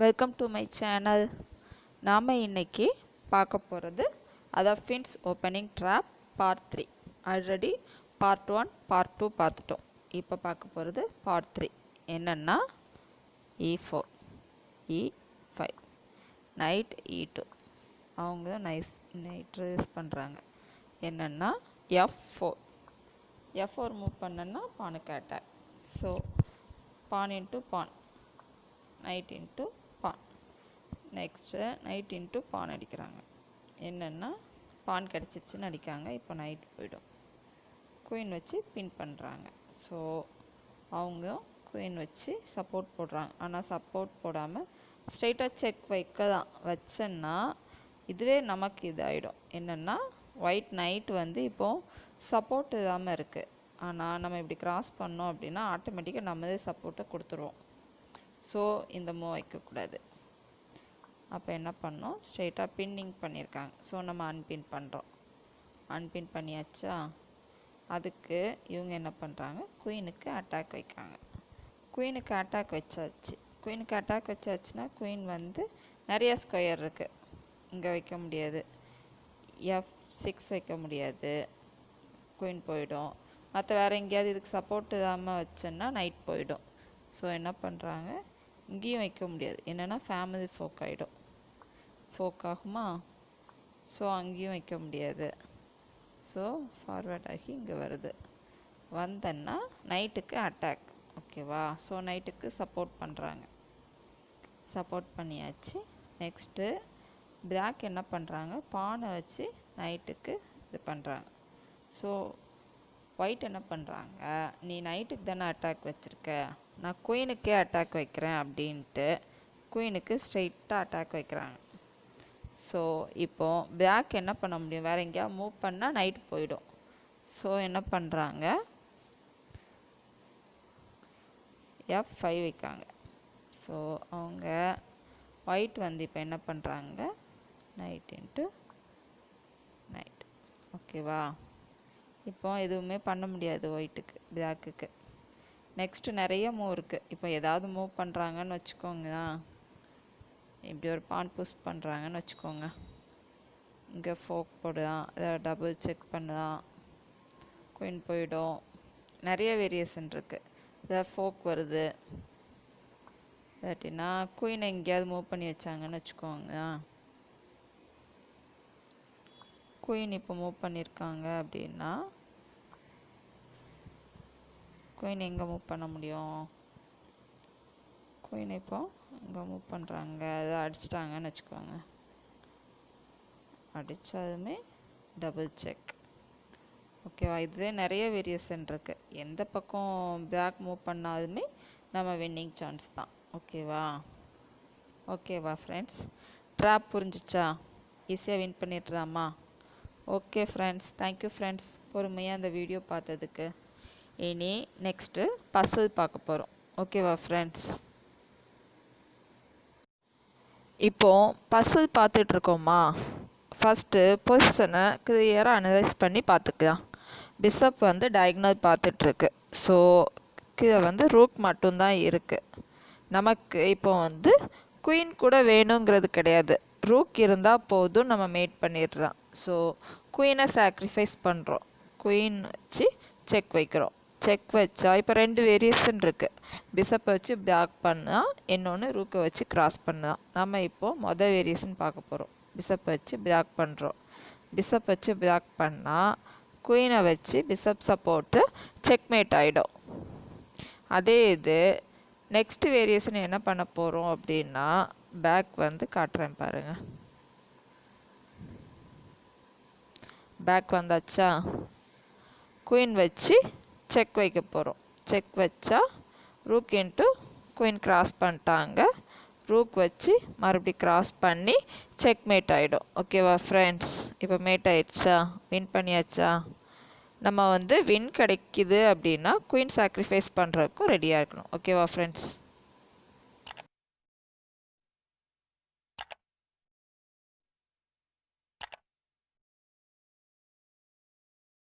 Welcome to my channel. நாம் இன்னைக்கு பார்க்க போகிறது Alapin's opening trap part 3. Already part 1 part 2 பார்த்துட்டோம். இப்போ பார்க்க போகிறது பார்ட் 3. என்னென்னா E4 E5 நைட் E2. அவங்க நைட் யூஸ் பண்ணுறாங்க. என்னென்னா F4 மூவ் பண்ணனா பானுக்கு அட்டாக். ஸோ பான் இன்ட்டு பான், நைட் இன்ட்டு பான். நெக்ஸ்ட்டு நைட் இன்ட்டு பான் அடிக்கிறாங்க. என்னென்னா பான் கிடச்சிருச்சுன்னு அடிக்காங்க. இப்போ நைட் போயிடும். குயின் வச்சு பின் பண்ணுறாங்க. ஸோ அவங்க குயின் வச்சு சப்போர்ட் போடுறாங்க. ஆனால் சப்போர்ட் போடாமல் ஸ்ட்ரைட்டாக செக் வைக்க தான் வச்சேன்னா இதுவே நமக்கு இதாகிடும். என்னென்னா ஒயிட் நைட் வந்து இப்போது சப்போர்ட் இல்லாமல் இருக்குது. ஆனால் நம்ம இப்படி கிராஸ் பண்ணோம் அப்படின்னா ஆட்டோமேட்டிக்காக நம்மளே சப்போர்ட்டை கொடுத்துருவோம். ஸோ இந்த மூவ் வைக்கக்கூடாது. அப்போ என்ன பண்ணோம், ஸ்ட்ரெயிட்டாக பின்னிங் பண்ணியிருக்காங்க. ஸோ நம்ம அன்பின் பண்ணுறோம். அன்பின் பண்ணியாச்சா, அதுக்கு இவங்க என்ன பண்ணுறாங்க, குயினுக்கு அட்டாக் வைக்காங்க. குயினுக்கு அட்டாக் வச்சாச்சு. குயினுக்கு அட்டாக் வச்சாச்சுன்னா குயின் வந்து நிறைய ஸ்கொயர் இருக்குது, இங்கே வைக்க முடியாது. F6 வைக்க முடியாது, குயின் போயிடும். மற்ற வேறு எங்கேயாவது இதுக்கு சப்போர்ட் இல்லாமல் வச்சோன்னா நைட் போயிடும். ஸோ என்ன பண்ணுறாங்க, இங்கேயும் வைக்க முடியாது. என்னென்னா ஃபேமிலி ஃபோக் ஆகிடும். ஃபோக் ஆகுமா? ஸோ அங்கேயும் வைக்க முடியாது. ஸோ ஃபார்வேர்ட் ஆகி இங்கே வருது. வந்தன்னா நைட்டுக்கு அட்டாக். ஓகேவா? ஸோ நைட்டுக்கு சப்போர்ட் பண்ணுறாங்க. சப்போர்ட் பண்ணியாச்சு. நெக்ஸ்ட்டு பிளாக் என்ன பண்ணுறாங்க, பானை வச்சு நைட்டுக்கு இது பண்ணுறாங்க. ஸோ ஒயிட் என்ன பண்ணுறாங்க, நீ நைட்டுக்கு தானே அட்டாக் வச்சுருக்க, நான் குயினுக்கே அட்டாக் வைக்கிறேன் அப்படின்ட்டு குயினுக்கு ஸ்ட்ரெயிட்டாக அட்டாக் வைக்கிறாங்க. ஸோ இப்போது பிளாக் என்ன பண்ண முடியும், வேறு எங்கேயா மூவ் பண்ணால் நைட் போயிடும். ஸோ என்ன பண்ணுறாங்க, F5 வைக்காங்க. ஸோ அவங்க ஒயிட் வந்து இப்போ என்ன பண்ணுறாங்க, நைட் இன்ட்டு நைட். ஓகேவா? இப்போ எதுவுமே பண்ண முடியாது ஒயிட்டுக்கு, பிளாக்குக்கு. நெக்ஸ்ட்டு நிறைய மூவ் இருக்குது. இப்போ ஏதாவது மூவ் பண்ணுறாங்கன்னு வச்சுக்கோங்க, இப்படி ஒரு பான் புஷ் பண்ணுறாங்கன்னு வச்சுக்கோங்க, இங்கே ஃபோக் போடுதான், இதை டபுள் செக் பண்ணுதான், குயின் போயிடும். நிறைய வேரியேஷன் இருக்குது. இதை ஃபோக் வருது, இல்லாட்டினா குயினை எங்கேயாவது மூவ் பண்ணி வச்சாங்கன்னு வச்சுக்கோங்க. குயின் இப்போ மூவ் பண்ணியிருக்காங்க அப்படின்னா குயின் எங்கே மூவ் பண்ண முடியும், குயின் இப்போ இங்கே மூவ் பண்ணுறாங்க, அதை அடிச்சிட்டாங்கன்னு வச்சுக்கோங்க. அடித்தாலுமே டபுள் செக். ஓகேவா? இதுவே நிறைய வேரியேஷன் இருக்குது. எந்த பக்கம் பிளாக் மூவ் பண்ணாலுமே நம்ம வின்னிங் சான்ஸ் தான். ஓகேவா ஃப்ரெண்ட்ஸ்? ட்ராப் புரிஞ்சிச்சா? ஈஸியாக வின் பண்ணிடலாமா? ஓகே ஃப்ரெண்ட்ஸ், தேங்க்யூ ஃப்ரெண்ட்ஸ் பொறுமையாக அந்த வீடியோ பார்த்ததுக்கு. இனி நெக்ஸ்ட்டு பசில் பார்க்க போகிறோம். ஓகேவா ஃப்ரெண்ட்ஸ்? இப்போது பசில் பார்த்துட்ருக்கோமா? ஃபஸ்ட்டு பொசிஷனை கிளியராக அனலைஸ் பண்ணி பார்த்துக்கலாம். பிஷப் வந்து டயக்னல் பார்த்துட்ருக்கு. ஸோ கீழே வந்து ரூக் மட்டும்தான் இருக்குது. நமக்கு இப்போ வந்து குயின் கூட வேணுங்கிறது கிடையாது, ரூக் இருந்தால் போதும், நம்ம மேட் பண்ணிடலாம். ஸோ குயினை சாக்ரிஃபைஸ் பண்ணுறோம். குயின் வச்சு செக் வைக்கிறோம். செக் வச்சா இப்போ ரெண்டு வேரியேஷன் இருக்குது. பிஷப்பை வச்சு பிளாக் பண்ணால், இன்னொன்று ரூக்கை வச்சு கிராஸ் பண்ணலாம். நம்ம இப்போது மொதல் வேரியேஷன் பார்க்க போகிறோம். பிஷப்பை வச்சு பிளாக் பண்ணுறோம். பிஷப் வச்சு பிளாக் பண்ணால் குயினை வச்சு பிஷப் சப்போர்ட்டு செக்மேட் ஆகிடும். அதே இது நெக்ஸ்ட் வேரியேஷன் என்ன பண்ண போகிறோம் அப்படின்னா, பேக் வந்து காட்டுறேன் பாருங்கள். பேக் வந்தாச்சா, குயின் வச்சு செக் வைக்க போகிறோம். செக் வச்சா ரூக் இன்ட்டு குயின் கிராஸ் பண்ணிட்டாங்க. ரூக் வச்சு மறுபடியும் கிராஸ் பண்ணி செக் மேட் ஆகிடும். ஓகேவா ஃப்ரெண்ட்ஸ்? இப்போ மேட் ஆயிடுச்சா, வின் பண்ணியாச்சா? நம்ம வந்து வின் கிடைக்குது அப்படின்னா குயின் சாக்ரிஃபைஸ் பண்ணுறதுக்கும் ரெடியாக இருக்கணும். ஓகேவா ஃப்ரெண்ட்ஸ்?